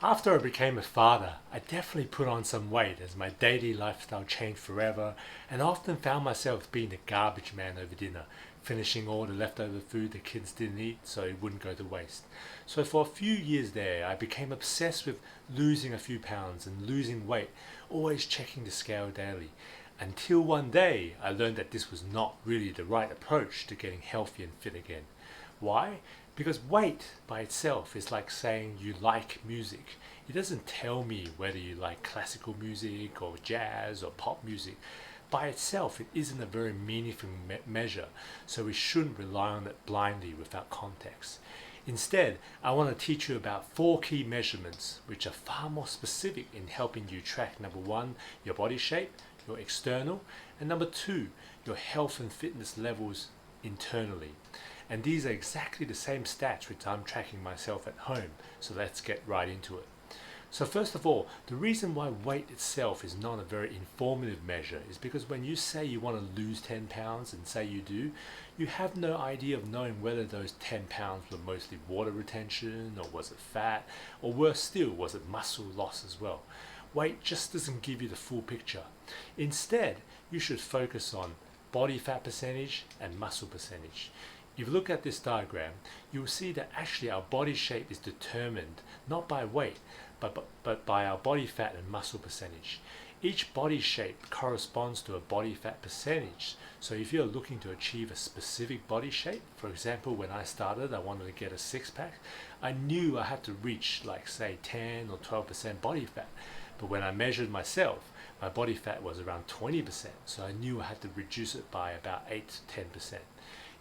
After I became a father, I definitely put on some weight as my daily lifestyle changed forever, and I often found myself being a garbage man over dinner, finishing all the leftover food the kids didn't eat so it wouldn't go to waste. So for a few years there, I became obsessed with losing a few pounds and losing weight, always checking the scale daily. Until one day, I learned that this was not really the right approach to getting healthy and fit again. Why? Because weight by itself is like saying you like music. It doesn't tell me whether you like classical music or jazz or pop music. By itself, it isn't a very meaningful measure, so we shouldn't rely on it blindly without context. Instead, I want to teach you about 4 key measurements which are far more specific in helping you track number 1, your body shape, your external, and number 2, your health and fitness levels internally. And these are exactly the same stats which I'm tracking myself at home, so let's get right into it. So first of all, the reason why weight itself is not a very informative measure is because when you say you want to lose 10 pounds and say you do, you have no idea of knowing whether those 10 pounds were mostly water retention, or was it fat, or worse still, was it muscle loss as well. Weight just doesn't give you the full picture. Instead, you should focus on body fat percentage and muscle percentage. If you look at this diagram, you will see that actually our body shape is determined not by weight, but by our body fat and muscle percentage. Each body shape corresponds to a body fat percentage. So if you're looking to achieve a specific body shape, for example, when I started, I wanted to get a six-pack, I knew I had to reach like say 10 or 12% body fat. But when I measured myself, my body fat was around 20%, so I knew I had to reduce it by about 8 to 10%.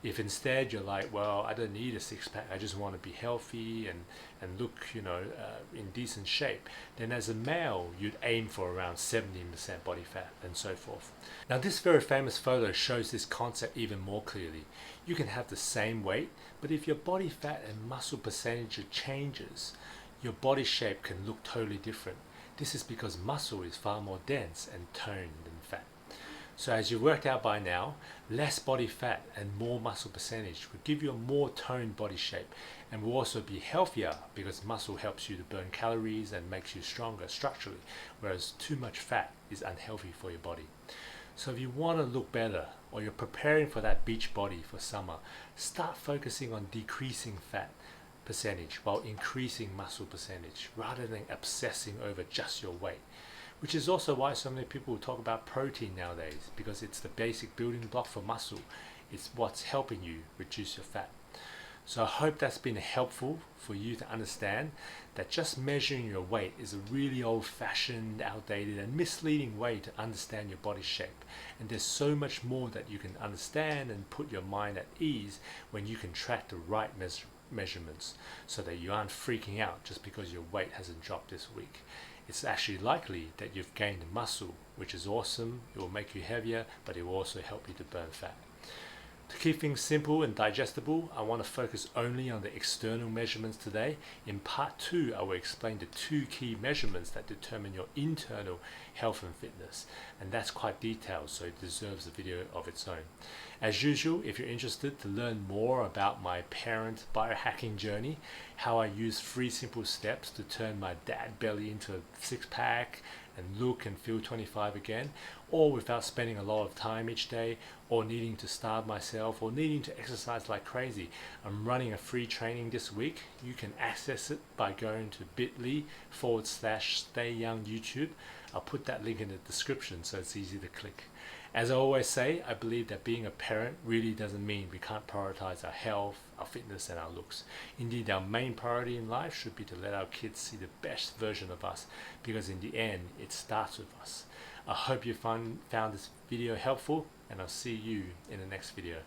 If instead you're like, well, I don't need a six-pack, I just want to be healthy and look, in decent shape, then as a male, you'd aim for around 17% body fat and so forth. Now, this very famous photo shows this concept even more clearly. You can have the same weight, but if your body fat and muscle percentage changes, your body shape can look totally different. This is because muscle is far more dense and toned than fat. So as you've worked out by now, less body fat and more muscle percentage will give you a more toned body shape, and will also be healthier because muscle helps you to burn calories and makes you stronger structurally, whereas too much fat is unhealthy for your body. So if you want to look better, or you're preparing for that beach body for summer, start focusing on decreasing fat percentage while increasing muscle percentage rather than obsessing over just your weight. Which is also why so many people talk about protein nowadays, because it's the basic building block for muscle. It's what's helping you reduce your fat. So I hope that's been helpful for you to understand that just measuring your weight is a really old-fashioned, outdated and misleading way to understand your body shape. And there's so much more that you can understand and put your mind at ease when you can track the right measurements, so that you aren't freaking out just because your weight hasn't dropped this week. It's actually likely that you've gained muscle, which is awesome. It will make you heavier, but it will also help you to burn fat. To keep things simple and digestible, I want to focus only on the external measurements today. In part 2, I will explain the 2 key measurements that determine your internal health and fitness. And that's quite detailed, so it deserves a video of its own. As usual, if you're interested to learn more about my parent biohacking journey, how I use 3 simple steps to turn my dad belly into a six-pack and look and feel 25 again, or without spending a lot of time each day, or needing to starve myself, or needing to exercise like crazy, I'm running a free training this week. You can access it by going to bit.ly/Stay Young YouTube. I'll put that link in the description so it's easy to click. As I always say, I believe that being a parent really doesn't mean we can't prioritize our health, our fitness and our looks. Indeed, our main priority in life should be to let our kids see the best version of us, because in the end, it starts with us. I hope you found this video helpful, and I'll see you in the next video.